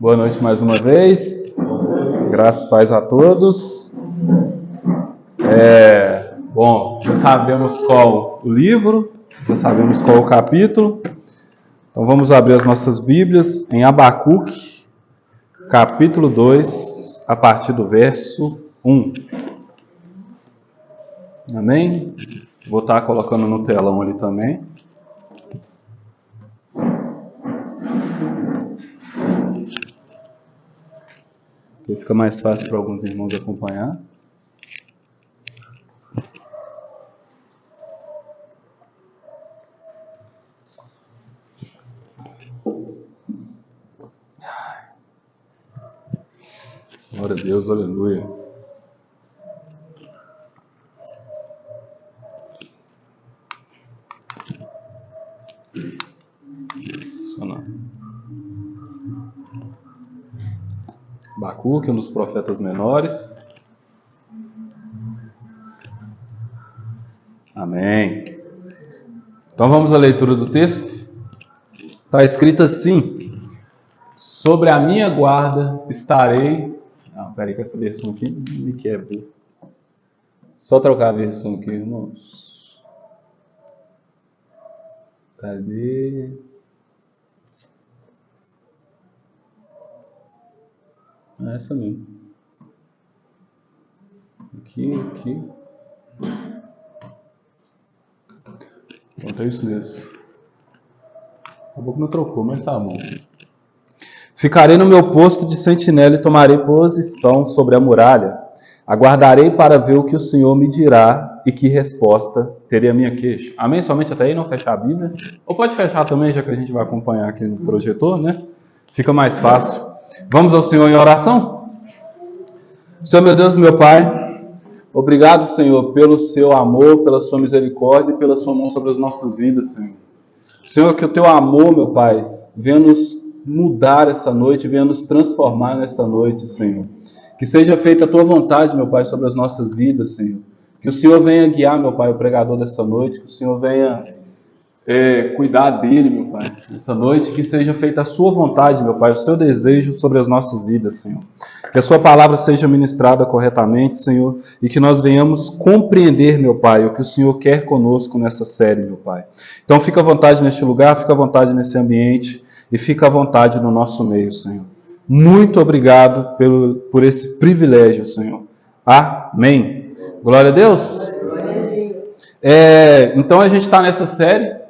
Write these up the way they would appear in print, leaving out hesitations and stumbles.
Boa noite mais uma vez. Graças e paz a todos. Bom, já sabemos qual o livro, já sabemos qual o capítulo. Então vamos abrir as nossas Bíblias em Abacuque, capítulo 2, a partir do verso 1. Amém? Vou estar colocando no telão ali também. Porque fica mais fácil para alguns irmãos acompanhar. Glória a Deus, aleluia. Abacuque, um dos profetas menores. Amém. Então vamos à leitura do texto. Está escrito assim: sobre a minha guarda estarei... Não, peraí que essa versão aqui me quebra. Só trocar a versão aqui, irmãos. Cadê? É essa mesmo. Aqui. Pronto, é isso mesmo. Acabou que não trocou, mas tá bom. Ficarei no meu posto de sentinela e tomarei posição sobre a muralha. Aguardarei para ver o que o Senhor me dirá e que resposta terei a minha queixa. Amém? Somente até aí, não fechar a Bíblia. Ou pode fechar também, já que a gente vai acompanhar aqui no projetor, né? Fica mais fácil. Vamos ao Senhor em oração? Senhor, meu Deus e meu Pai, obrigado, Senhor, pelo seu amor, pela sua misericórdia e pela sua mão sobre as nossas vidas, Senhor. Senhor, que o teu amor, meu Pai, venha nos mudar essa noite, venha nos transformar nessa noite, Senhor. Que seja feita a tua vontade, meu Pai, sobre as nossas vidas, Senhor. Que o Senhor venha guiar, meu Pai, o pregador dessa noite, que o Senhor venha cuidar dele, meu Pai, nessa noite, que seja feita a sua vontade, meu Pai, o seu desejo sobre as nossas vidas, Senhor. Que a sua palavra seja ministrada corretamente, Senhor, e que nós venhamos compreender, meu Pai, o que o Senhor quer conosco nessa série, meu Pai. Então fica à vontade neste lugar, fica à vontade nesse ambiente e fica à vontade no nosso meio, Senhor. Muito obrigado por esse privilégio, Senhor. Amém. Glória a Deus. Então a gente está nessa série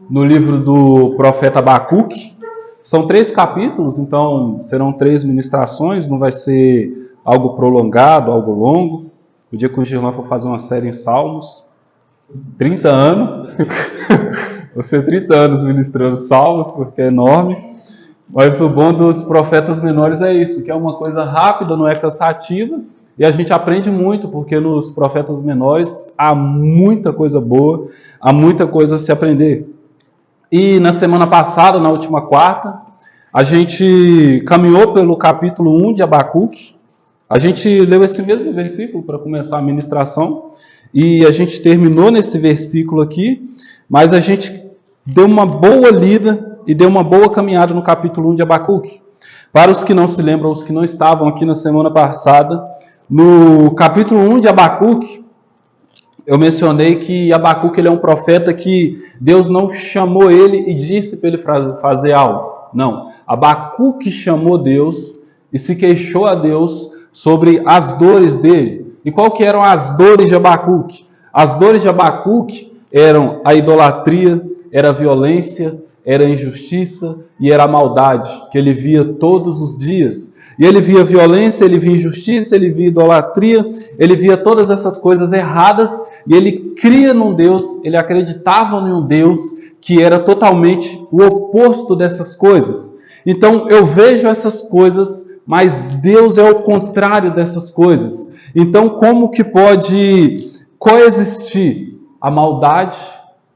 no livro do profeta Abacuque. São 3 capítulos, então serão 3 ministrações, não vai ser algo prolongado, algo longo. O dia que o Girlan for fazer uma série em Salmos, 30 anos, vou ser 30 anos ministrando Salmos, porque é enorme. Mas o bom dos profetas menores é isso, que é uma coisa rápida, não é cansativa, e a gente aprende muito, porque nos profetas menores há muita coisa boa, há muita coisa a se aprender. E na semana passada, na última quarta, a gente caminhou pelo capítulo 1 de Abacuque. A gente leu esse mesmo versículo para começar a ministração. E a gente terminou nesse versículo aqui. Mas a gente deu uma boa lida e deu uma boa caminhada no capítulo 1 de Abacuque. Para os que não se lembram, os que não estavam aqui na semana passada, no capítulo 1 de Abacuque, eu mencionei que Abacuque ele é um profeta que Deus não chamou ele e disse para ele fazer algo. Não. Abacuque chamou Deus e se queixou a Deus sobre as dores dele. E qual que eram as dores de Abacuque? As dores de Abacuque eram a idolatria, era a violência, era a injustiça e era a maldade que ele via todos os dias. E ele via violência, ele via injustiça, ele via idolatria, ele via todas essas coisas erradas. E ele cria num Deus, ele acreditava em um Deus que era totalmente o oposto dessas coisas. Então eu vejo essas coisas, mas Deus é o contrário dessas coisas. Então como que pode coexistir a maldade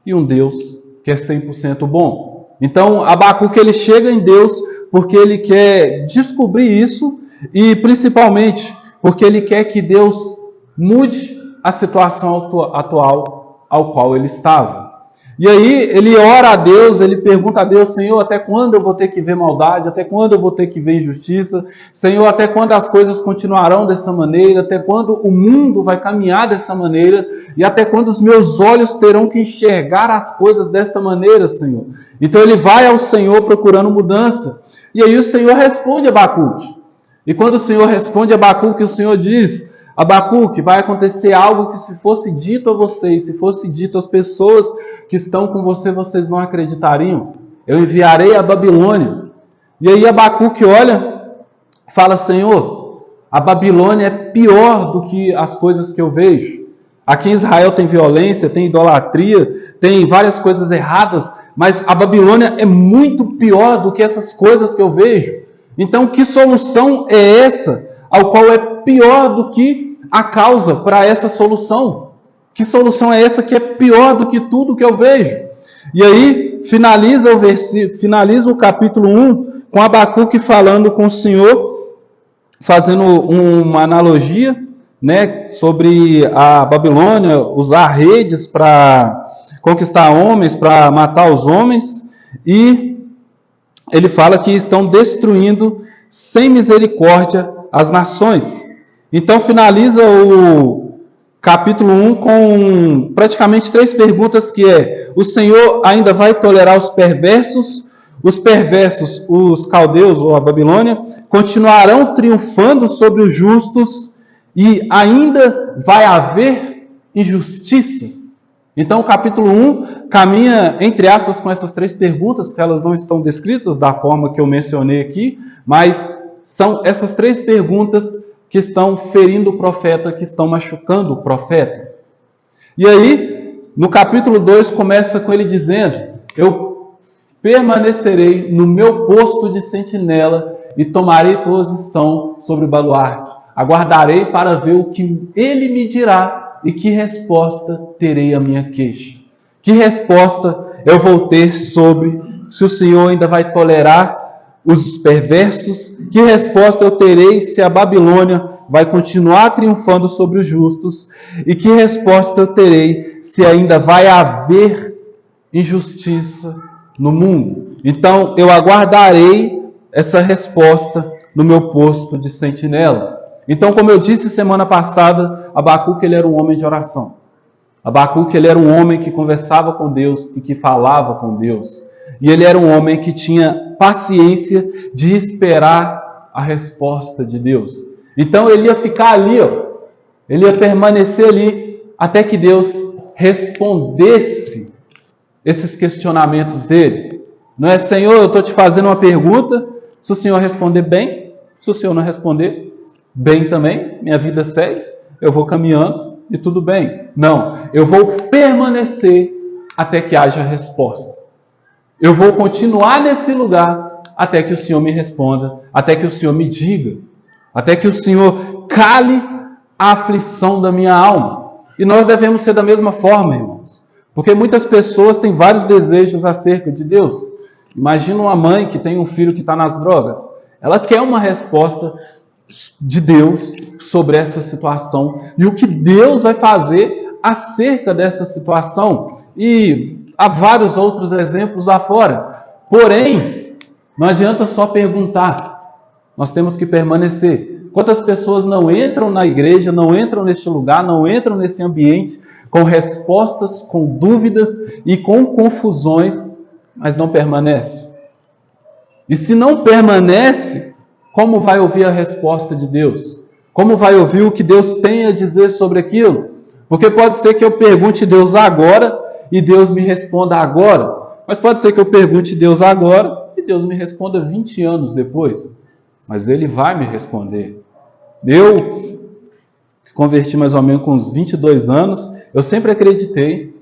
e um Deus que é 100% bom? Então Abacuque ele chega em Deus porque ele quer descobrir isso e principalmente porque ele quer que Deus mude a situação atual ao qual ele estava. E aí ele ora a Deus, ele pergunta a Deus, Senhor, até quando eu vou ter que ver maldade? Até quando eu vou ter que ver injustiça? Senhor, até quando as coisas continuarão dessa maneira? Até quando o mundo vai caminhar dessa maneira? E até quando os meus olhos terão que enxergar as coisas dessa maneira, Senhor? Então ele vai ao Senhor procurando mudança. E aí o Senhor responde a Abacuque. E quando o Senhor responde a Abacuque, o Senhor diz, Abacuque, vai acontecer algo que se fosse dito a vocês, se fosse dito às pessoas que estão com você, vocês não acreditariam. Eu enviarei a Babilônia. E aí Abacuque olha, fala, Senhor, a Babilônia é pior do que as coisas que eu vejo. Aqui em Israel tem violência, tem idolatria, tem várias coisas erradas, mas a Babilônia é muito pior do que essas coisas que eu vejo. Então, que solução é essa, ao qual é pior do que a causa para essa solução? Que solução é essa que é pior do que tudo que eu vejo? E aí, finaliza o capítulo 1 com Abacuque falando com o Senhor, fazendo uma analogia, né, sobre a Babilônia, usar redes para conquistar homens, para matar os homens, e ele fala que estão destruindo sem misericórdia as nações. Então finaliza o capítulo 1 com praticamente 3 perguntas, que é: o Senhor ainda vai tolerar os perversos, os caldeus ou a Babilônia, continuarão triunfando sobre os justos e ainda vai haver injustiça? Então o capítulo 1 caminha, entre aspas, com essas 3 perguntas, porque elas não estão descritas da forma que eu mencionei aqui, mas são essas 3 perguntas que estão ferindo o profeta, que estão machucando o profeta. E aí, no capítulo 2, começa com ele dizendo: eu permanecerei no meu posto de sentinela e tomarei posição sobre o baluarte. Aguardarei para ver o que ele me dirá e que resposta terei à minha queixa. Que resposta eu vou ter sobre se o Senhor ainda vai tolerar os perversos? Que resposta eu terei se a Babilônia vai continuar triunfando sobre os justos? E que resposta eu terei se ainda vai haver injustiça no mundo? Então eu aguardarei essa resposta no meu posto de sentinela. Então, como eu disse semana passada, Abacuque ele era um homem de oração. Abacuque ele era um homem que conversava com Deus e que falava com Deus. E ele era um homem que tinha paciência de esperar a resposta de Deus. Então ele ia ficar ali, ele ia permanecer ali até que Deus respondesse esses questionamentos dele. Não é: Senhor, eu estou te fazendo uma pergunta, se o Senhor responder bem, se o Senhor não responder bem também, minha vida segue, eu vou caminhando e tudo bem. Não, eu vou permanecer até que haja resposta. Eu vou continuar nesse lugar até que o Senhor me responda, até que o Senhor me diga, até que o Senhor cale a aflição da minha alma. E nós devemos ser da mesma forma, irmãos. Porque muitas pessoas têm vários desejos acerca de Deus. Imagina uma mãe que tem um filho que está nas drogas. Ela quer uma resposta de Deus sobre essa situação e o que Deus vai fazer acerca dessa situação. E há vários outros exemplos lá fora. Porém, não adianta só perguntar. Nós temos que permanecer. Quantas pessoas não entram na igreja, não entram neste lugar, não entram nesse ambiente com respostas, com dúvidas e com confusões, mas não permanece? E se não permanece, como vai ouvir a resposta de Deus? Como vai ouvir o que Deus tem a dizer sobre aquilo? Porque pode ser que eu pergunte a Deus agora e Deus me responda agora. Mas pode ser que eu pergunte a Deus agora e Deus me responda 20 anos depois. Mas Ele vai me responder. Eu, que converti mais ou menos com uns 22 anos, eu sempre acreditei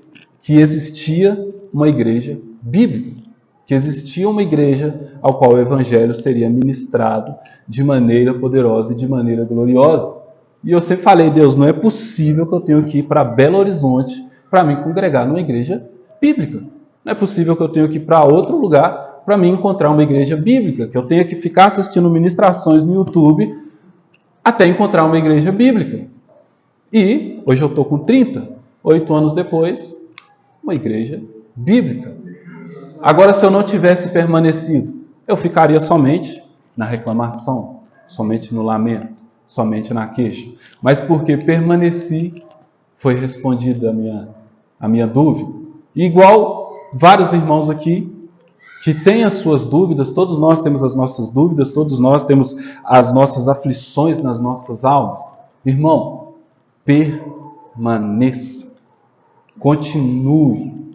que existia uma igreja bíblica. Que existia uma igreja ao qual o Evangelho seria ministrado de maneira poderosa e de maneira gloriosa. E eu sempre falei: Deus, não é possível que eu tenha que ir para Belo Horizonte para me congregar numa igreja bíblica. Não é possível que eu tenha que ir para outro lugar para me encontrar uma igreja bíblica, que eu tenha que ficar assistindo ministrações no YouTube até encontrar uma igreja bíblica. E hoje eu estou com 8 anos depois, uma igreja bíblica. Agora, se eu não tivesse permanecido, eu ficaria somente na reclamação, somente no lamento, somente na queixa. Mas porque permaneci, foi respondida a minha dúvida. E igual vários irmãos aqui que têm as suas dúvidas, todos nós temos as nossas dúvidas, todos nós temos as nossas aflições nas nossas almas. Irmão, permaneça. Continue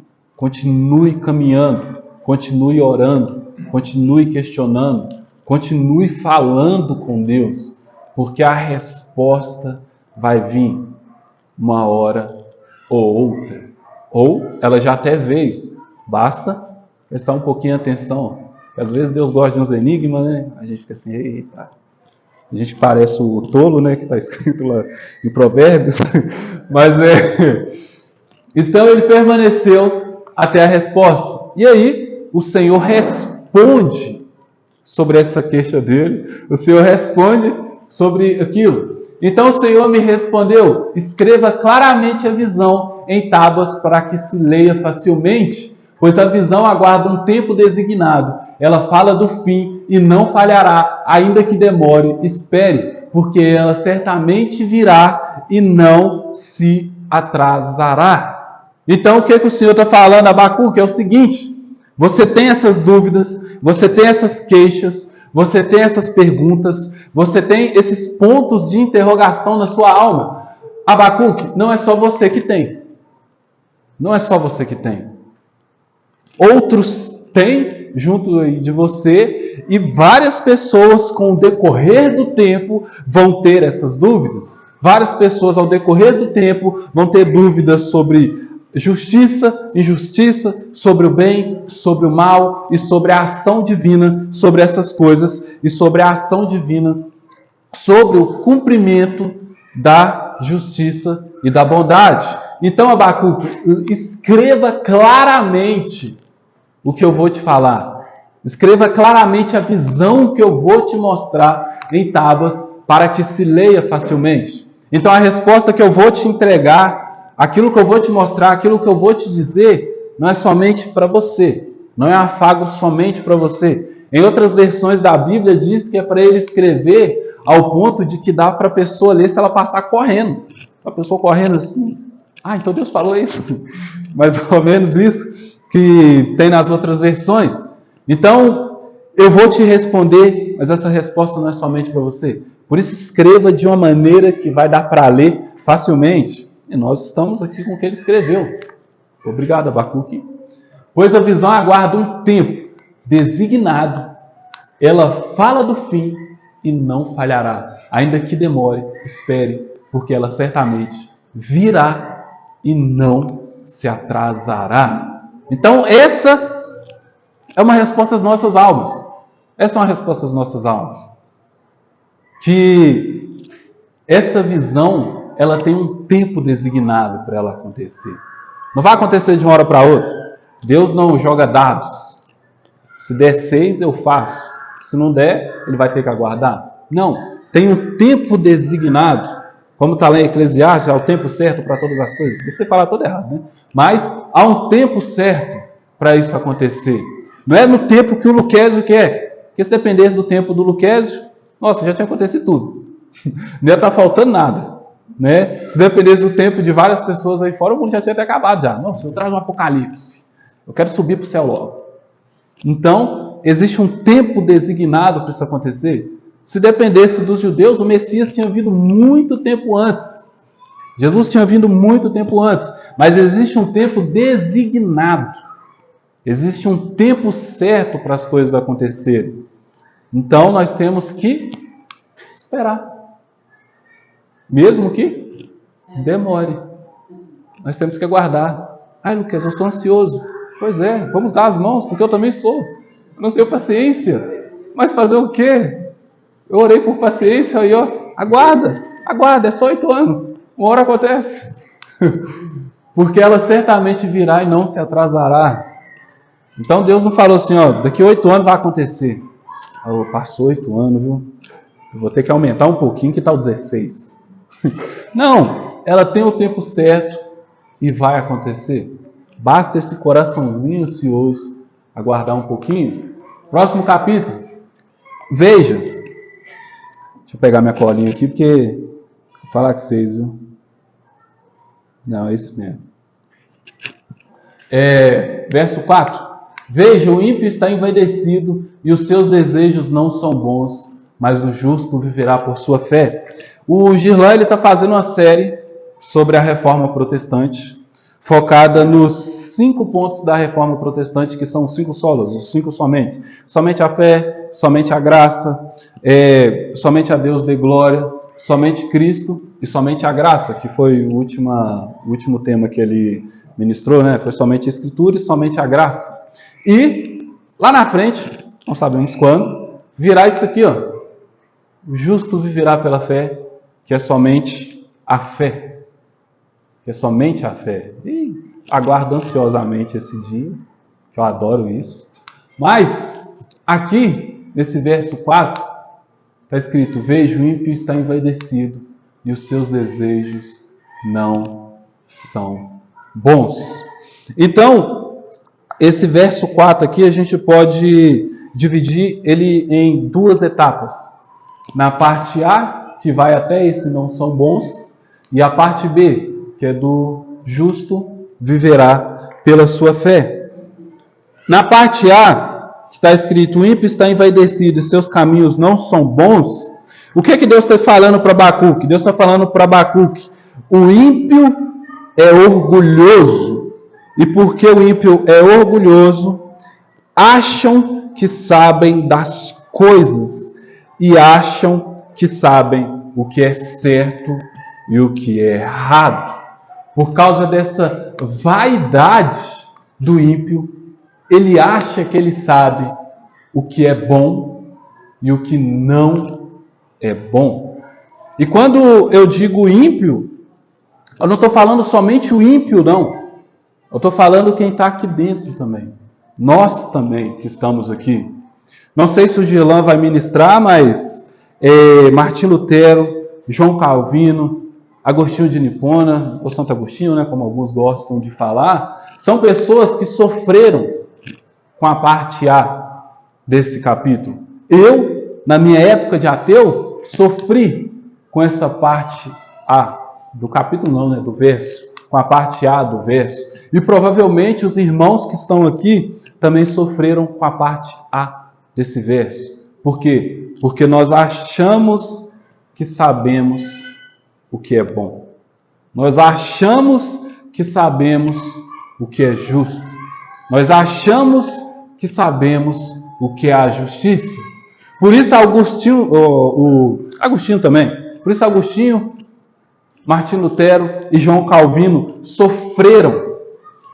caminhando, continue orando, continue questionando, continue falando com Deus, porque a resposta vai vir uma hora ou outra. Ou ela já até veio, basta prestar um pouquinho de atenção. Às vezes Deus gosta de uns enigmas, né? A gente fica assim, eita. A gente parece o tolo, né? Que está escrito lá em Provérbios. Mas então ele permaneceu até a resposta. E aí o Senhor responde sobre essa queixa dele. O Senhor responde sobre aquilo. Então o Senhor me respondeu: escreva claramente a visão em tábuas para que se leia facilmente, pois a visão aguarda um tempo designado. Ela fala do fim e não falhará, ainda que demore. Espere, porque ela certamente virá e não se atrasará. Então o que o Senhor está falando, Abacuque? É o seguinte: você tem essas dúvidas, você tem essas queixas, você tem essas perguntas, você tem esses pontos de interrogação na sua alma. Abacuque, não é só você que tem. Não é só você que tem. Outros têm junto de você, e várias pessoas com o decorrer do tempo vão ter essas dúvidas. Várias pessoas ao decorrer do tempo vão ter dúvidas sobre justiça, injustiça, sobre o bem, sobre o mal e sobre a ação divina, sobre essas coisas e sobre a ação divina, sobre o cumprimento da justiça e da bondade. Então, Abacuque, escreva claramente o que eu vou te falar. Escreva claramente a visão que eu vou te mostrar em tábuas para que se leia facilmente. Então, a resposta que eu vou te entregar, aquilo que eu vou te mostrar, aquilo que eu vou te dizer, não é somente para você. Não é afago somente para você. Em outras versões da Bíblia diz que é para ele escrever ao ponto de que dá para a pessoa ler se ela passar correndo. A pessoa correndo assim. Ah, então Deus falou isso. Mais ou menos isso que tem nas outras versões. Então, eu vou te responder, mas essa resposta não é somente para você. Por isso, escreva de uma maneira que vai dar para ler facilmente. E nós estamos aqui com o que ele escreveu. Obrigado, Abacuque. Pois a visão aguarda um tempo designado. Ela fala do fim e não falhará. Ainda que demore, espere, porque ela certamente virá e não se atrasará. Então, essa é uma resposta às nossas almas. Essa é uma resposta às nossas almas. Que essa visão, ela tem um tempo designado para ela acontecer. Não vai acontecer de uma hora para outra. Deus não joga dados. Se der 6, eu faço. Se não der, ele vai ter que aguardar. Não. Tem um tempo designado. Como está lá em Eclesiastes, há o tempo certo para todas as coisas. Deve ter falado todo errado, né? Mas há um tempo certo para isso acontecer. Não é no tempo que o Luquésio quer. Porque se dependesse do tempo do Luquésio, nossa, já tinha acontecido tudo. Não ia estar faltando nada. Né? Se dependesse do tempo de várias pessoas aí fora, o mundo já tinha até acabado já. Nossa, eu trago um apocalipse. Eu quero subir para o céu logo. Então, existe um tempo designado para isso acontecer. Se dependesse dos judeus, o Messias tinha vindo muito tempo antes. Jesus tinha vindo muito tempo antes. Mas existe um tempo designado. Existe um tempo certo para as coisas acontecerem. Então, nós temos que esperar. Mesmo que demore. Nós temos que aguardar. Ai, Lucas, eu sou ansioso. Pois é, vamos dar as mãos, porque eu também sou. Eu não tenho paciência. Mas fazer o quê? Eu orei por paciência aí, ó. Aguarda, é só 8 anos. Uma hora acontece. Porque ela certamente virá e não se atrasará. Então Deus não falou assim, ó, daqui 8 anos vai acontecer. Oh, passou 8 anos, viu? Eu vou ter que aumentar um pouquinho, que tal 16? Não, ela tem o tempo certo e vai acontecer. Basta esse coraçãozinho ansioso aguardar um pouquinho. Próximo capítulo. Veja. Deixa eu pegar minha colinha aqui, porque vou falar com vocês, viu? Não, é isso mesmo. Verso 4. Veja, o ímpio está envaidecido e os seus desejos não são bons, mas o justo viverá por sua fé. O Girlan está fazendo uma série sobre a Reforma Protestante, focada nos 5 pontos da Reforma Protestante, que são os 5 solas, os 5 somente. Somente a fé, somente a graça, somente a Deus dê glória, somente Cristo e somente a graça, que foi o último tema que ele ministrou, né? Foi somente a Escritura e somente a graça. E lá na frente, não sabemos quando, virá isso aqui, ó. O justo viverá pela fé, que é somente a fé. Que é somente a fé. E aguardo ansiosamente esse dia, que eu adoro isso. Mas, aqui, nesse verso 4, está escrito: veja, o ímpio está envaidecido e os seus desejos não são bons. Então, esse verso 4 aqui, a gente pode dividir ele em 2 etapas. Na parte A, que vai até esse não são bons, e a parte B, que é do justo viverá pela sua fé. Na parte A, que está escrito: o ímpio está envaidecido e seus caminhos não são bons. O que é que Deus está falando para Abacuque? Deus está falando para Abacuque: o ímpio é orgulhoso, e porque o ímpio é orgulhoso, acham que sabem das coisas e acham que sabem o que é certo e o que é errado. Por causa dessa vaidade do ímpio, ele acha que ele sabe o que é bom e o que não é bom. E quando eu digo ímpio, eu não estou falando somente o ímpio, não. Eu estou falando quem está aqui dentro também. Nós também que estamos aqui. Não sei se o Girlan vai ministrar, mas Martim Lutero, João Calvino, Agostinho de Nipona, ou Santo Agostinho, né, como alguns gostam de falar, são pessoas que sofreram com a parte A desse capítulo. Eu, na minha época de ateu, sofri com essa parte A do capítulo, não, né, do verso, com a parte A do verso. E provavelmente os irmãos que estão aqui também sofreram com a parte A desse verso. Por quê? Porque nós achamos que sabemos o que é bom. Nós achamos que sabemos o que é justo. Nós achamos que sabemos o que é a justiça. Por isso Agostinho também. Por isso Agostinho, Martim Lutero e João Calvino sofreram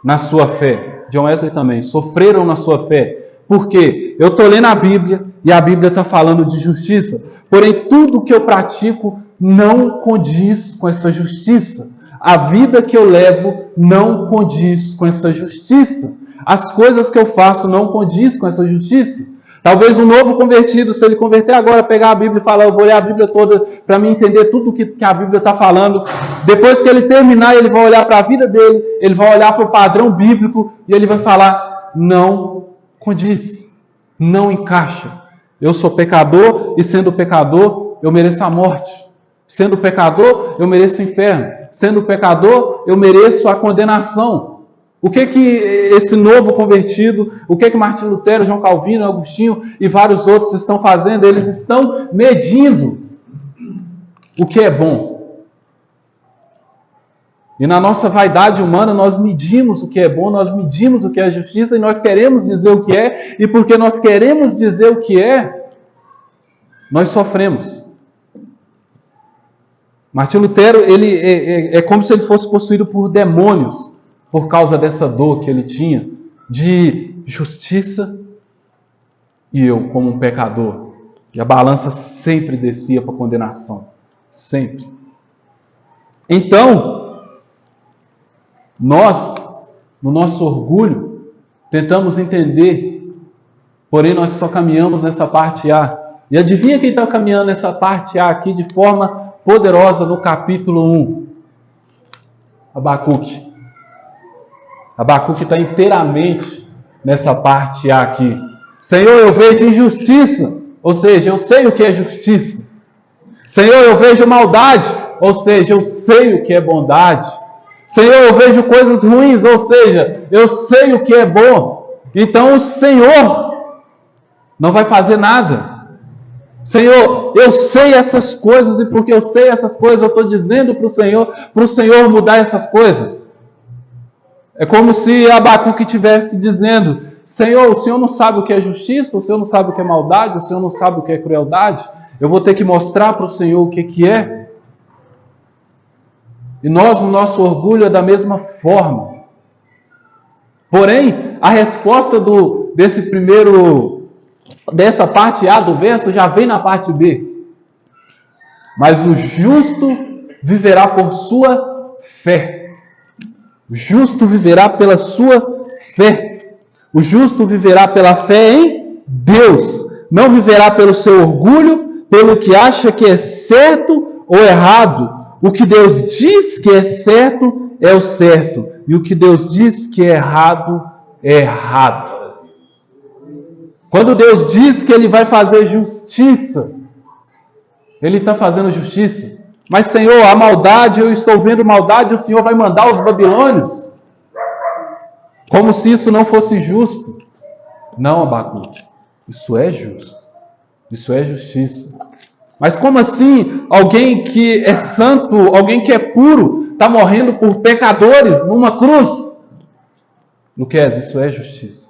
na sua fé. John Wesley também sofreram na sua fé. Por quê? Eu estou lendo a Bíblia e a Bíblia está falando de justiça. Porém, tudo que eu pratico não condiz com essa justiça. A vida que eu levo não condiz com essa justiça. As coisas que eu faço não condiz com essa justiça. Talvez um novo convertido, se ele converter agora, pegar a Bíblia e falar: eu vou ler a Bíblia toda para me entender tudo que a Bíblia está falando. Depois que ele terminar, ele vai olhar para a vida dele, ele vai olhar para o padrão bíblico e ele vai falar: não condiz, não encaixa. Eu sou pecador e, sendo pecador, eu mereço a morte. Sendo pecador, eu mereço o inferno. Sendo pecador, eu mereço a condenação. O que esse novo convertido, o que Martim Lutero, João Calvino, Agostinho e vários outros estão fazendo? Eles estão medindo o que é bom. E na nossa vaidade humana, nós medimos o que é bom, nós medimos o que é justiça e nós queremos dizer o que é. E porque nós queremos dizer o que é, nós sofremos. Martim Lutero, ele é como se ele fosse possuído por demônios, por causa dessa dor que ele tinha de justiça e eu como um pecador. E a balança sempre descia para a condenação. Sempre. Então, nós, no nosso orgulho, tentamos entender, porém nós só caminhamos nessa parte A. E adivinha quem está caminhando nessa parte A aqui de forma poderosa no capítulo 1? Abacuque. Abacuque está inteiramente nessa parte A aqui. Senhor, eu vejo injustiça, ou seja, eu sei o que é justiça. Senhor, eu vejo maldade, ou seja, eu sei o que é bondade. Senhor, eu vejo coisas ruins, ou seja, eu sei o que é bom. Então o Senhor não vai fazer nada. Senhor, eu sei essas coisas e porque eu sei essas coisas, eu estou dizendo para o Senhor mudar essas coisas. É como se Abacuque estivesse dizendo: Senhor, o Senhor não sabe o que é justiça, o Senhor não sabe o que é maldade, o Senhor não sabe o que é crueldade. Eu vou ter que mostrar para o Senhor o que é. E nós, no nosso orgulho, é da mesma forma. Porém, a resposta dessa parte A do verso já vem na parte B. Mas o justo viverá por sua fé. O justo viverá pela sua fé. O justo viverá pela fé em Deus. Não viverá pelo seu orgulho, pelo que acha que é certo ou errado. O que Deus diz que é certo é o certo. E o que Deus diz que é errado, é errado. Quando Deus diz que Ele vai fazer justiça, Ele está fazendo justiça. Mas, Senhor, a maldade, eu estou vendo maldade, o Senhor vai mandar os babilônios. Como se isso não fosse justo. Não, Abacuque. Isso é justo. Isso é justiça. Mas como assim alguém que é santo, alguém que é puro, está morrendo por pecadores numa cruz? Luquez, isso é justiça.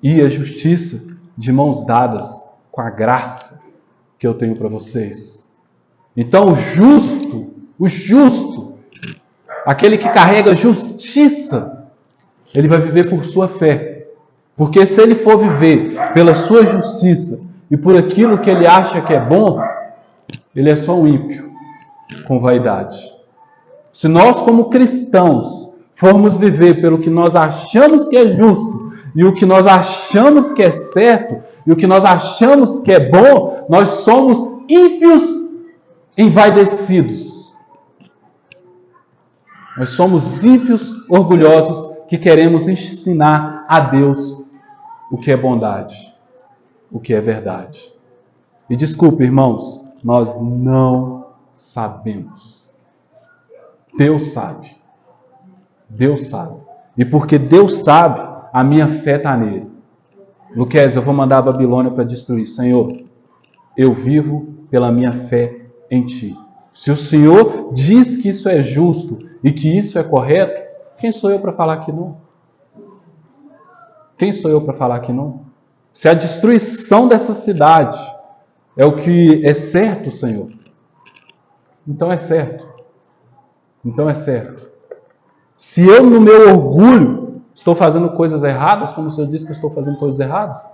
E a justiça de mãos dadas com a graça que eu tenho para vocês. Então o justo, aquele que carrega justiça, ele vai viver por sua fé. Porque se ele for viver pela sua justiça e por aquilo que ele acha que é bom, ele é só um ímpio com vaidade. Se nós, como cristãos, formos viver pelo que nós achamos que é justo, e o que nós achamos que é certo, e o que nós achamos que é bom, nós somos ímpios envaidecidos. Nós somos ímpios orgulhosos que queremos ensinar a Deus o que é bondade, o que é verdade. E desculpe, irmãos, nós não sabemos. Deus sabe. Deus sabe. E porque Deus sabe, a minha fé está nele. Luquez, eu vou mandar a Babilônia para destruir. Senhor, eu vivo pela minha fé em Ti. Se o Senhor diz que isso é justo e que isso é correto, quem sou eu para falar que não? Quem sou eu para falar que não? Se a destruição dessa cidade é o que é certo, Senhor, então é certo. Então é certo. Se eu, no meu orgulho, estou fazendo coisas erradas, como o Senhor disse que eu estou fazendo coisas erradas,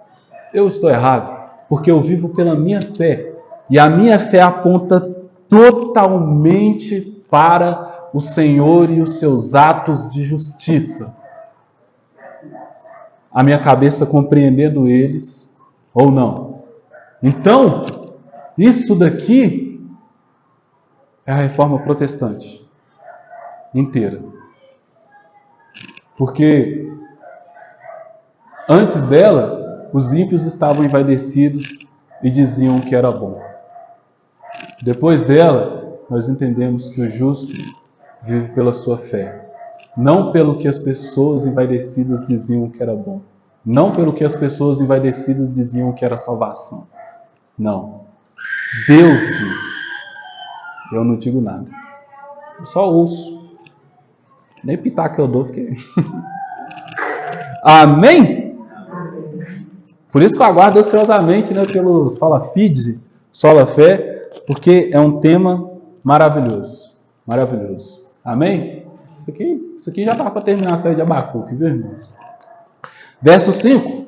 eu estou errado, porque eu vivo pela minha fé. E a minha fé aponta totalmente para o Senhor e os seus atos de justiça. A minha cabeça compreendendo eles ou não. Então, isso daqui é a reforma protestante inteira. Porque antes dela, os ímpios estavam envaidecidos e diziam que era bom. Depois dela, nós entendemos que o justo vive pela sua fé. Não pelo que as pessoas envaidecidas diziam que era bom. Não pelo que as pessoas envaidecidas diziam que era salvação. Não. Deus diz. Eu não digo nada. Eu só ouço. Nem pitaco eu dou, porque... Amém? Por isso que eu aguardo ansiosamente, né, pelo Sola Fide, Sola Fé, porque é um tema maravilhoso. Maravilhoso. Amém? Isso aqui já está para terminar a série de Abacuque, viu, irmãos? Verso 5.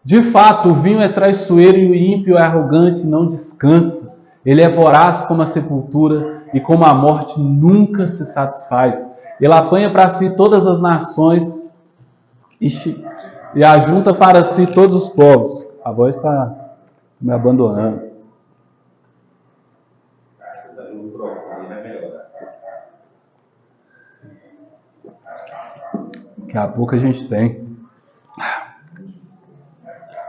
De fato, o vinho é traiçoeiro e o ímpio é arrogante e não descansa. Ele é voraz como a sepultura e como a morte nunca se satisfaz. Ele apanha para si todas as nações e ajunta para si todos os povos. A voz está me abandonando. Daqui a pouco a gente tem.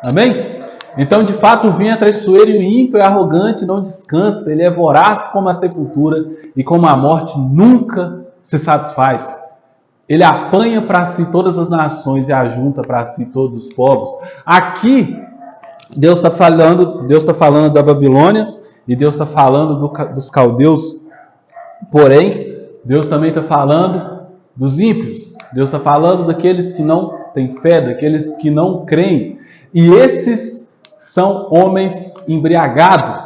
Amém? Então, de fato, o vinho é traiçoeiro e o ímpio é arrogante, não descansa. Ele é voraz como a sepultura e como a morte nunca se satisfaz. Ele apanha para si todas as nações e ajunta para si todos os povos. Aqui, Deus está falando da Babilônia e Deus está falando dos caldeus. Porém, Deus também está falando dos ímpios. Deus está falando daqueles que não têm fé, daqueles que não creem. E esses são homens embriagados,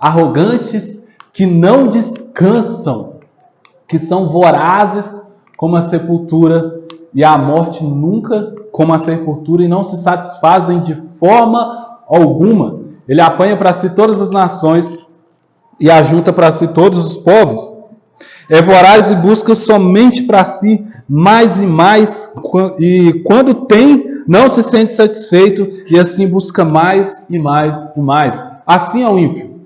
arrogantes, que não descansam, que são vorazes como a sepultura e a morte nunca como a sepultura e não se satisfazem de forma alguma. Ele apanha para si todas as nações e ajunta para si todos os povos. É voraz e busca somente para si mais e mais, e quando tem, não se sente satisfeito, e assim busca mais e mais e mais. Assim é o ímpio.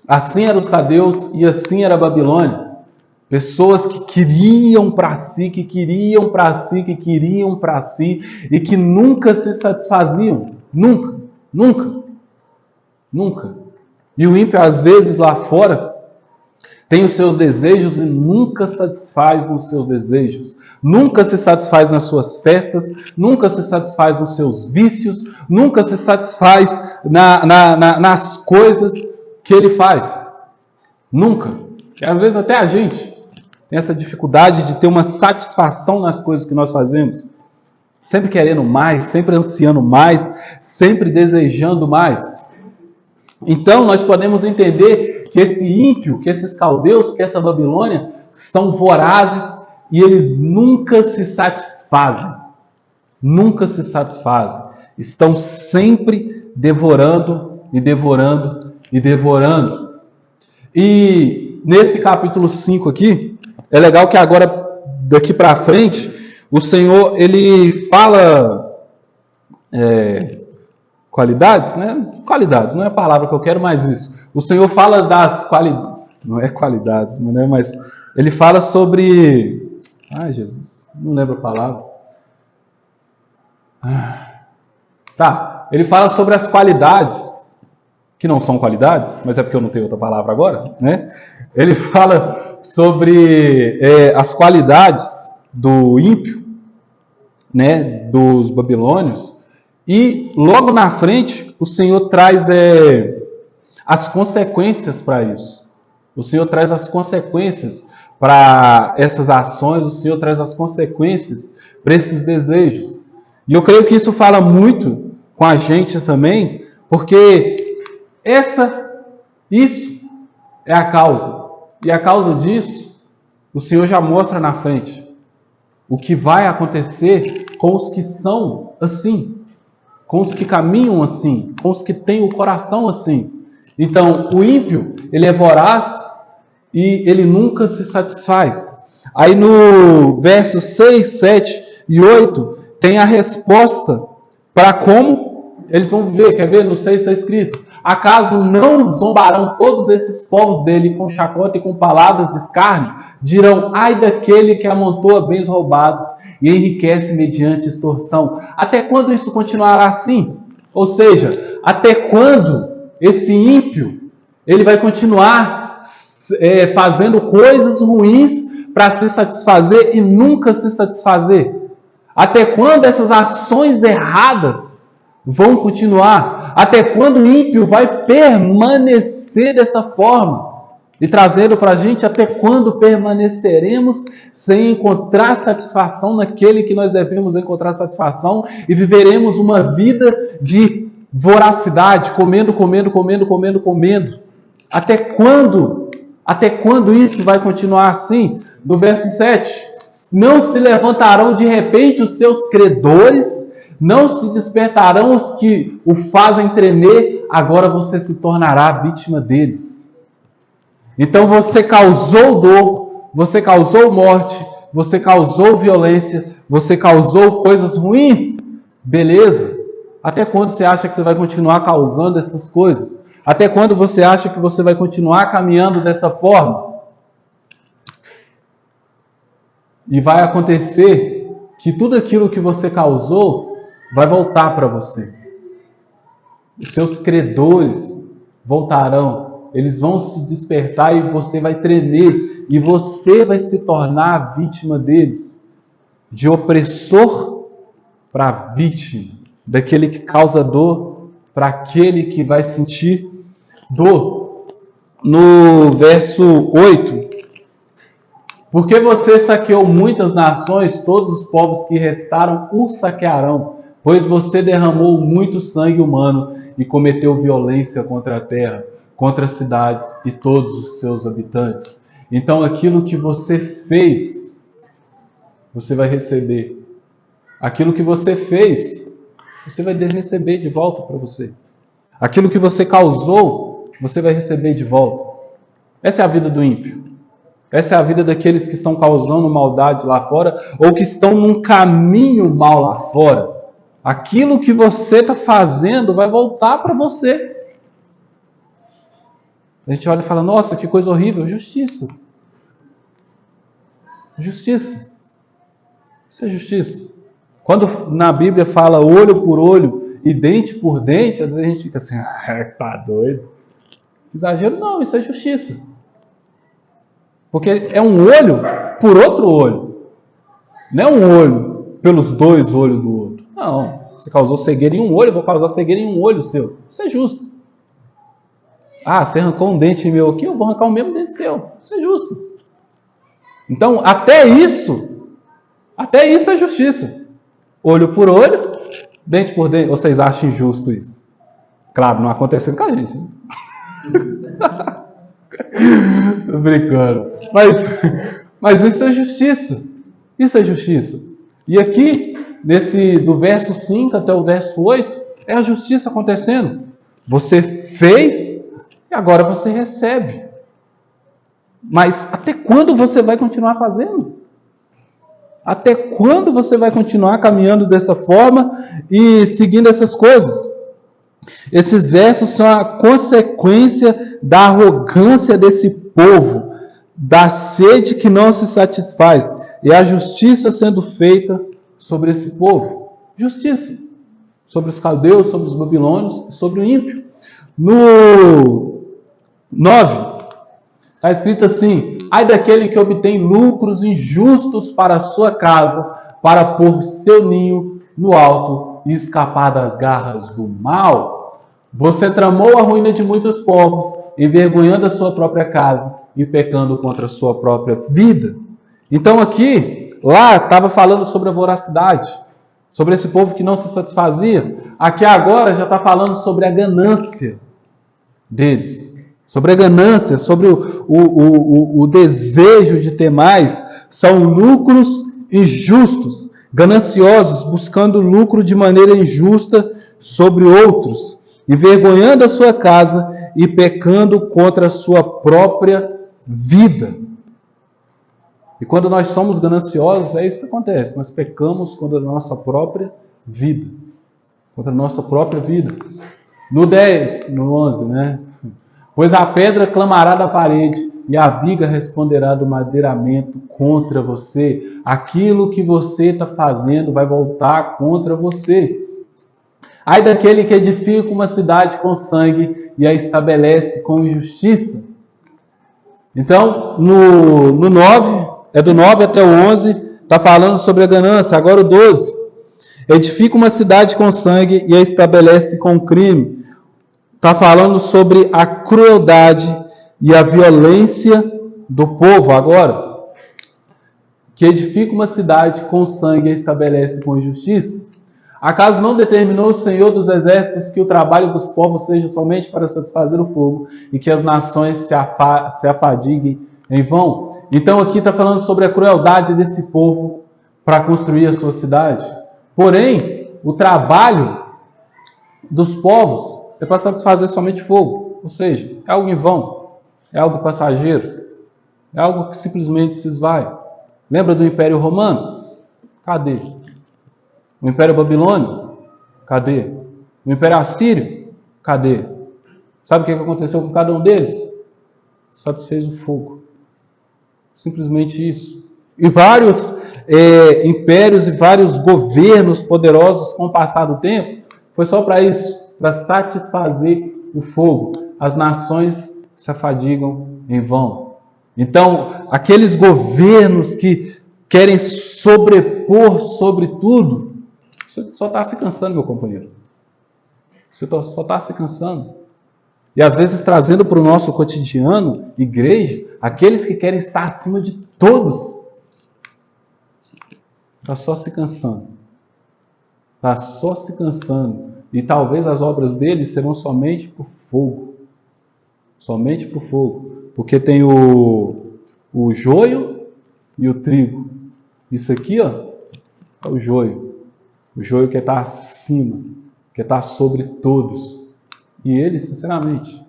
Assim eram os caldeus e assim era a Babilônia. Pessoas que queriam para si, que queriam para si, que queriam para si, e que nunca se satisfaziam. Nunca, nunca, nunca. E o ímpio, às vezes, lá fora, tem os seus desejos e nunca satisfaz nos seus desejos. Nunca se satisfaz nas suas festas, nunca se satisfaz nos seus vícios, nunca se satisfaz nas coisas que ele faz. Nunca. E às vezes até a gente tem essa dificuldade de ter uma satisfação nas coisas que nós fazemos. Sempre querendo mais, sempre ansiando mais, sempre desejando mais. Então nós podemos entender que esse ímpio, que esses caldeus, que essa Babilônia são vorazes e eles nunca se satisfazem. Nunca se satisfazem. Estão sempre devorando e devorando e devorando. E nesse capítulo 5 aqui, é legal que agora, daqui para frente, o Senhor, ele fala qualidades, né? Qualidades, não é a palavra que eu quero, mas isso. O Senhor fala das qualidades, não é qualidades, né? Mas ele fala sobre... Ai, Jesus, não lembro a palavra. Tá, ele fala sobre as qualidades, que não são qualidades, mas é porque eu não tenho outra palavra agora, né? Ele fala sobre as qualidades do ímpio, né? Dos babilônios, e logo na frente o Senhor traz as consequências para isso. O Senhor traz as consequências para essas ações, o Senhor traz as consequências para esses desejos. E eu creio que isso fala muito com a gente também, porque isso é a causa. E a causa disso, o Senhor já mostra na frente. O que vai acontecer com os que são assim, com os que caminham assim, com os que têm o coração assim. Então, o ímpio, ele é voraz e ele nunca se satisfaz. Aí no versos 6, 7 e 8, tem a resposta para como eles vão viver. Quer ver? No 6 está escrito: acaso não zombarão todos esses povos dele com chacota e com palavras de escárnio? Dirão, ai daquele que amontoa bens roubados e enriquece mediante extorsão. Até quando isso continuará assim? Ou seja, até quando esse ímpio ele vai continuar fazendo coisas ruins para se satisfazer e nunca se satisfazer? Até quando essas ações erradas vão continuar? Até quando o ímpio vai permanecer dessa forma? E trazendo para a gente até quando permaneceremos sem encontrar satisfação naquele que nós devemos encontrar satisfação e viveremos uma vida de voracidade, comendo, comendo, comendo, comendo, comendo. Até quando? Até quando isso vai continuar assim? No verso 7, não se levantarão de repente os seus credores, não se despertarão os que o fazem tremer, agora você se tornará vítima deles. Então você causou dor, você causou morte, você causou violência, você causou coisas ruins. Beleza? Até quando você acha que você vai continuar causando essas coisas? Até quando você acha que você vai continuar caminhando dessa forma? E vai acontecer que tudo aquilo que você causou vai voltar para você. Os seus credores voltarão, eles vão se despertar e você vai tremer, e você vai se tornar a vítima deles, de opressor para vítima, daquele que causa dor para aquele que vai sentir dor. No verso 8, porque você saqueou muitas nações, todos os povos que restaram o saquearão, pois você derramou muito sangue humano e cometeu violência contra a terra, contra as cidades e todos os seus habitantes. Então aquilo que você fez, você vai receber. Aquilo que você fez, você vai receber de volta para você. Aquilo que você causou, você vai receber de volta. Essa é a vida do ímpio. Essa é a vida daqueles que estão causando maldade lá fora ou que estão num caminho mal lá fora. Aquilo que você está fazendo vai voltar para você. A gente olha e fala, nossa, que coisa horrível. Justiça. Justiça. Isso é justiça. Quando na Bíblia fala olho por olho e dente por dente, às vezes a gente fica assim, tá doido. Exagero não, isso é justiça. Porque é um olho por outro olho. Não é um olho pelos dois olhos do outro. Não, você causou cegueira em um olho, eu vou causar cegueira em um olho seu. Isso é justo. Ah, você arrancou um dente meu aqui, eu vou arrancar o mesmo dente seu. Isso é justo. Então, até isso é justiça. Olho por olho, dente por dente. Ou vocês acham injusto isso? Claro, não acontecendo com a gente, né? Tô brincando. Mas isso é justiça. Isso é justiça. E aqui, do verso 5 até o verso 8, é a justiça acontecendo. Você fez e agora você recebe. Mas até quando você vai continuar fazendo? Até quando você vai continuar caminhando dessa forma e seguindo essas coisas? Esses versos são a consequência da arrogância desse povo, da sede que não se satisfaz, e a justiça sendo feita sobre esse povo. Justiça sobre os caldeus, sobre os babilônios, sobre o ímpio. No 9, está escrito assim, ai daquele que obtém lucros injustos para a sua casa, para pôr seu ninho no alto e escapar das garras do mal. Você tramou a ruína de muitos povos, envergonhando a sua própria casa e pecando contra a sua própria vida. Então aqui, lá estava falando sobre a voracidade, sobre esse povo que não se satisfazia. Aqui agora já está falando sobre a ganância deles. Sobre a ganância, sobre o desejo de ter mais. São lucros injustos, gananciosos, buscando lucro de maneira injusta sobre outros, envergonhando a sua casa e pecando contra a sua própria vida. E quando nós somos gananciosos, é isso que acontece. Nós pecamos contra a nossa própria vida. Contra a nossa própria vida. No 10, no 11, né? Pois a pedra clamará da parede e a viga responderá do madeiramento contra você. Aquilo que você está fazendo vai voltar contra você. Ai daquele que edifica uma cidade com sangue e a estabelece com injustiça. Então, no 9, do 9 até o 11, está falando sobre a ganância. Agora o 12. Edifica uma cidade com sangue e a estabelece com crime. Está falando sobre a crueldade e a violência do povo agora. Que edifica uma cidade com sangue e a estabelece com injustiça. Acaso não determinou o Senhor dos Exércitos que o trabalho dos povos seja somente para satisfazer o fogo e que as nações se afadiguem em vão? Então aqui está falando sobre a crueldade desse povo para construir a sua cidade. Porém, o trabalho dos povos é para satisfazer somente fogo. Ou seja, é algo em vão, é algo passageiro, é algo que simplesmente se esvai. Lembra do Império Romano? Cadê? O Império Babilônio? Cadê? O Império Assírio? Cadê? Sabe o que aconteceu com cada um deles? Satisfez o fogo. Simplesmente isso. E vários impérios e vários governos poderosos com o passar do tempo, foi só para isso, para satisfazer o fogo. As nações se afadigam em vão. Então, aqueles governos que querem sobrepor sobre tudo, você só está se cansando, meu companheiro. Você só está se cansando. E às vezes trazendo para o nosso cotidiano, igreja, aqueles que querem estar acima de todos, está só se cansando. Está só se cansando. E talvez as obras deles serão somente por fogo. Somente por fogo. Porque tem o joio e o trigo. Isso aqui, ó, é o joio. O joio que está acima, que está sobre todos. E ele, sinceramente,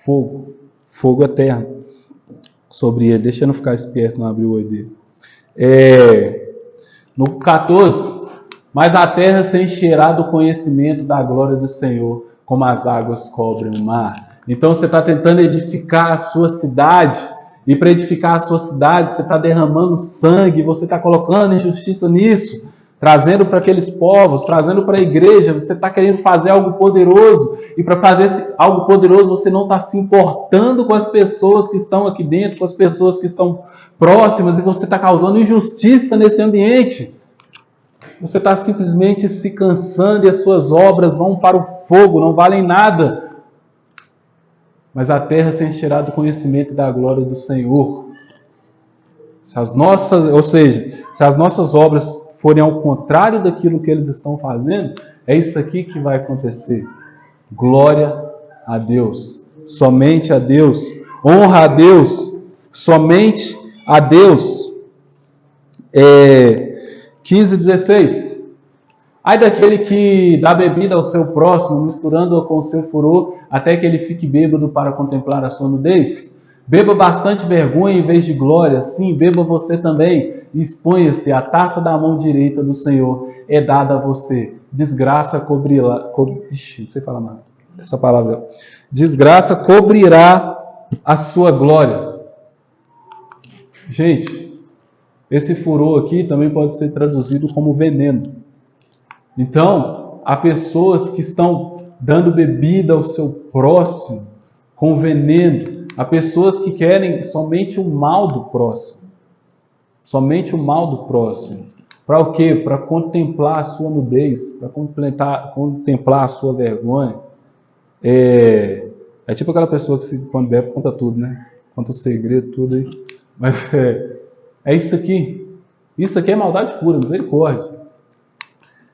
fogo eterno sobre ele. Deixa eu não ficar esperto, não abrir o olho dele. No 14, mas a terra se encherá do conhecimento da glória do Senhor, como as águas cobrem o mar. Então você está tentando edificar a sua cidade, e para edificar a sua cidade, você está derramando sangue, você está colocando injustiça nisso, trazendo para aqueles povos, trazendo para a igreja, você está querendo fazer algo poderoso, e para fazer algo poderoso você não está se importando com as pessoas que estão aqui dentro, com as pessoas que estão próximas, e você está causando injustiça nesse ambiente. Você está simplesmente se cansando e as suas obras vão para o fogo, não valem nada. Mas a terra se encherá do conhecimento da glória do Senhor. Se as nossas obras forem ao contrário daquilo que eles estão fazendo, é isso aqui que vai acontecer. Glória a Deus. Somente a Deus. Honra a Deus. Somente a Deus. 15, 16. Ai daquele que dá bebida ao seu próximo, misturando-a com o seu furor, até que ele fique bêbado para contemplar a sua nudez. Beba bastante vergonha em vez de glória, sim, beba você também, e exponha-se, a taça da mão direita do Senhor é dada a você. Desgraça cobrirá... não sei falar mais essa palavra. Desgraça cobrirá a sua glória. Gente, esse furor aqui também pode ser traduzido como veneno. Então, há pessoas que estão dando bebida ao seu próximo com veneno. Há pessoas que querem somente o mal do próximo. Somente o mal do próximo. Para o quê? Para contemplar a sua nudez, para contemplar a sua vergonha. É tipo aquela pessoa que quando bebe conta tudo, né? Conta o segredo, tudo aí. Mas é isso aqui. Isso aqui é maldade pura, misericórdia.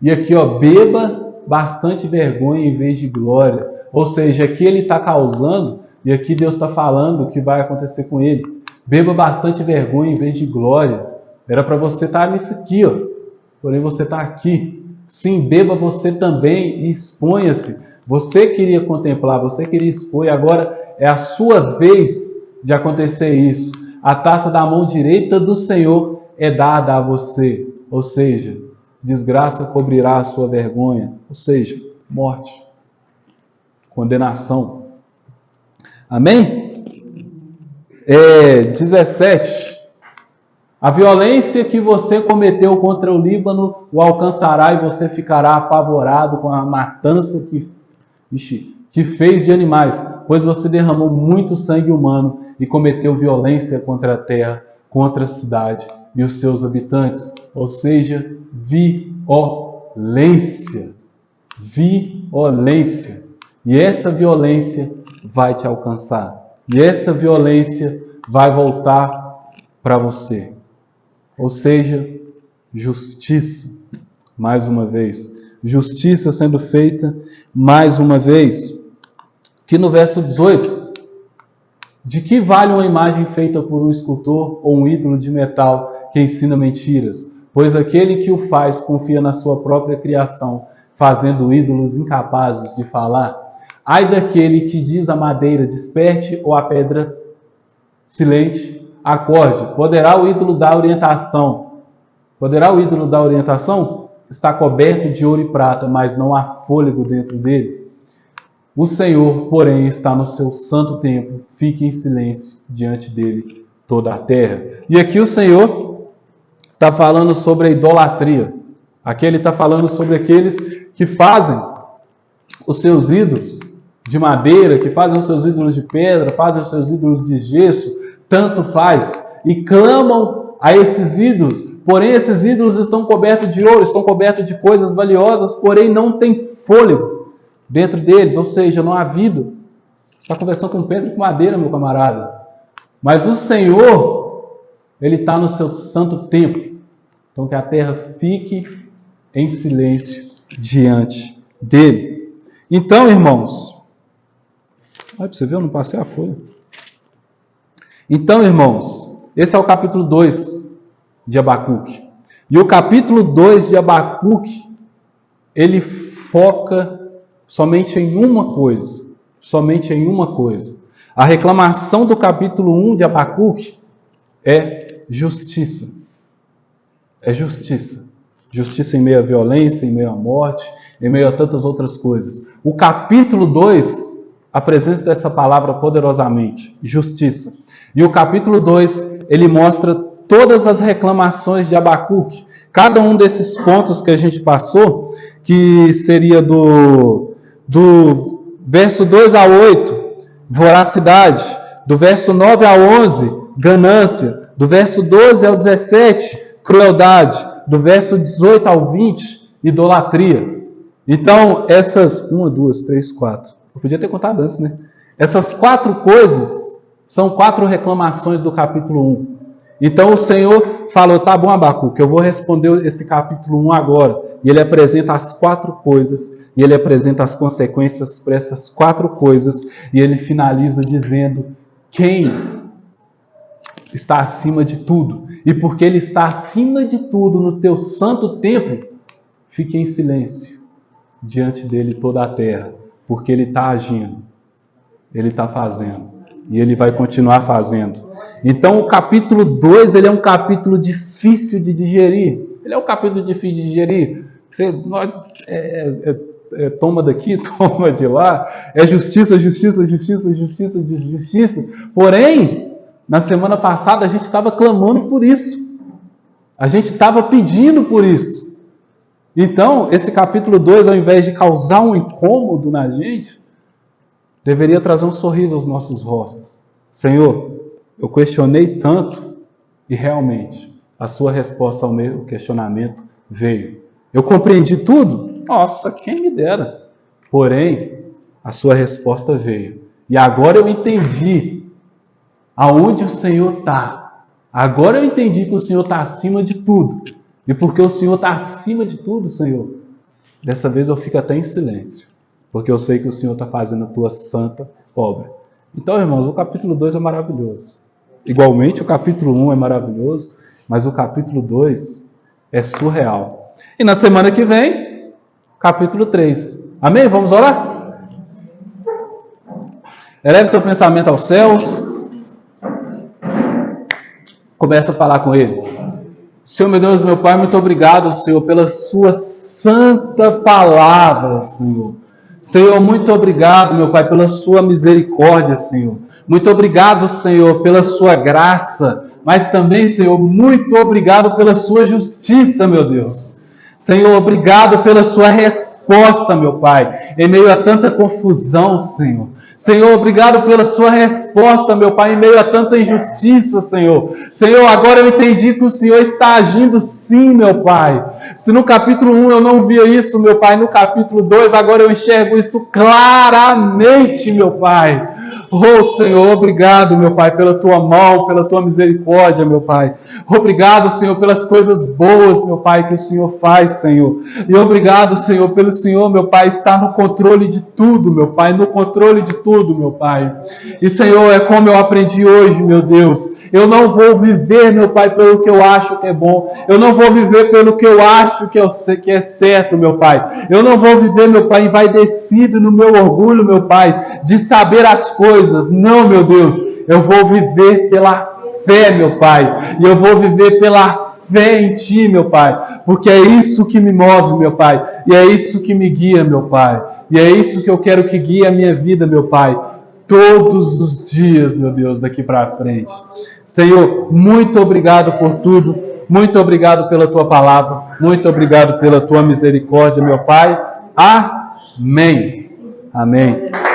E aqui, ó, beba bastante vergonha em vez de glória. Ou seja, aqui ele está causando, e aqui Deus está falando o que vai acontecer com ele. Beba bastante vergonha em vez de glória. Era para você estar nisso aqui, ó. Porém você está aqui. Sim, beba você também e exponha-se. Você queria contemplar, você queria expor, e agora é a sua vez de acontecer isso. A taça da mão direita do Senhor é dada a você. Ou seja, desgraça cobrirá a sua vergonha, ou seja, morte, condenação. Amém? 17. A violência que você cometeu contra o Líbano o alcançará e você ficará apavorado com a matança que fez de animais, pois você derramou muito sangue humano e cometeu violência contra a terra, contra a cidade e os seus habitantes, ou seja, violência. Violência. E essa violência vai te alcançar. E essa violência vai voltar para você. Ou seja, justiça, mais uma vez. Justiça sendo feita mais uma vez. Que no verso 18. De que vale uma imagem feita por um escultor ou um ídolo de metal que ensina mentiras? Pois aquele que o faz confia na sua própria criação, fazendo ídolos incapazes de falar. Ai daquele que diz à madeira, desperte, ou à pedra, silente, acorde. Poderá o ídolo dar orientação? Poderá o ídolo dar orientação? Está coberto de ouro e prata, mas não há fôlego dentro dele. O Senhor, porém, está no seu santo templo. Fique em silêncio diante dele toda a terra. E aqui o Senhor está falando sobre a idolatria. Aqui ele está falando sobre aqueles que fazem os seus ídolos de madeira, que fazem os seus ídolos de pedra, fazem os seus ídolos de gesso, tanto faz, e clamam a esses ídolos. Porém, esses ídolos estão cobertos de ouro, estão cobertos de coisas valiosas, porém não tem fôlego dentro deles, ou seja, não há vida. Você está conversando com pedra e com madeira, meu camarada. Mas o Senhor, Ele está no seu santo templo. Então que a terra fique em silêncio diante dele. Então, irmãos, olha para você ver, eu não passei a folha. Então, irmãos, esse é o capítulo 2 de Abacuque. E o capítulo 2 de Abacuque, ele foca somente em uma coisa. Somente em uma coisa. A reclamação do capítulo 1 de Abacuque é justiça. É justiça. Justiça em meio à violência, em meio à morte, em meio a tantas outras coisas. O capítulo 2 apresenta essa palavra poderosamente, justiça. E o capítulo 2, ele mostra todas as reclamações de Abacuque. Cada um desses pontos que a gente passou, que seria do verso 2 a 8, voracidade, do verso 9 a 11, ganância, do verso 12 ao 17, crueldade, do verso 18 ao 20, idolatria. Então, essas 1, 2, 3, 4, eu podia ter contado antes, né? Essas 4 coisas são 4 reclamações do capítulo 1. Então o Senhor falou, tá bom, Abacuque, eu vou responder esse capítulo 1 agora. E ele apresenta as 4 coisas, e ele apresenta as consequências para essas 4 coisas, e ele finaliza dizendo quem está acima de tudo. E porque ele está acima de tudo no teu santo templo, fique em silêncio diante dele toda a terra, porque ele está agindo, ele está fazendo, e ele vai continuar fazendo. Então o capítulo 2, ele é um capítulo difícil de digerir. Ele é um capítulo difícil de digerir. Você toma daqui, toma de lá. É justiça, justiça, justiça, justiça, justiça. Porém, na semana passada a gente estava clamando por isso. A gente estava pedindo por isso. Então, esse capítulo 2, ao invés de causar um incômodo na gente, deveria trazer um sorriso aos nossos rostos. Senhor, eu questionei tanto e realmente a sua resposta ao meu questionamento veio. Eu compreendi tudo? Nossa, quem me dera. Porém, a sua resposta veio. E agora eu entendi aonde o Senhor está. Agora eu entendi que o Senhor está acima de tudo. E porque o Senhor está acima de tudo, Senhor, dessa vez eu fico até em silêncio. Porque eu sei que o Senhor está fazendo a tua santa obra. Então, irmãos, o capítulo 2 é maravilhoso. Igualmente, o capítulo 1 é maravilhoso, mas o capítulo 2 é surreal. E na semana que vem, capítulo 3. Amém? Vamos orar? Eleve seu pensamento aos céus. Começa a falar com Ele. Senhor, meu Deus, meu Pai, muito obrigado, Senhor, pela sua santa palavra, Senhor. Senhor, muito obrigado, meu Pai, pela sua misericórdia, Senhor. Muito obrigado, Senhor, pela sua graça, mas também, Senhor, muito obrigado pela sua justiça, meu Deus. Senhor, obrigado pela sua resposta, meu Pai, em meio a tanta confusão, Senhor. Senhor, obrigado pela sua resposta, meu Pai, em meio a tanta injustiça, Senhor. Senhor, agora eu entendi que o Senhor está agindo sim, meu Pai. Se no capítulo 1 eu não via isso, meu Pai, no capítulo 2 agora eu enxergo isso claramente, meu Pai. Oh, Senhor, obrigado, meu Pai, pela tua mão, pela tua misericórdia, meu Pai. Obrigado, Senhor, pelas coisas boas, meu Pai, que o Senhor faz, Senhor. E obrigado, Senhor, pelo Senhor, meu Pai, estar no controle de tudo, meu Pai, no controle de tudo, meu Pai. E, Senhor, é como eu aprendi hoje, meu Deus. Eu não vou viver, meu Pai, pelo que eu acho que é bom. Eu não vou viver pelo que eu acho que é certo, meu Pai. Eu não vou viver, meu Pai, envaidecido no meu orgulho, meu Pai, de saber as coisas. Não, meu Deus. Eu vou viver pela fé, meu Pai. E eu vou viver pela fé em Ti, meu Pai. Porque é isso que me move, meu Pai. E é isso que me guia, meu Pai. E é isso que eu quero que guie a minha vida, meu Pai. Todos os dias, meu Deus, daqui para frente. Senhor, muito obrigado por tudo. Muito obrigado pela tua palavra. Muito obrigado pela tua misericórdia, meu Pai. Amém. Amém.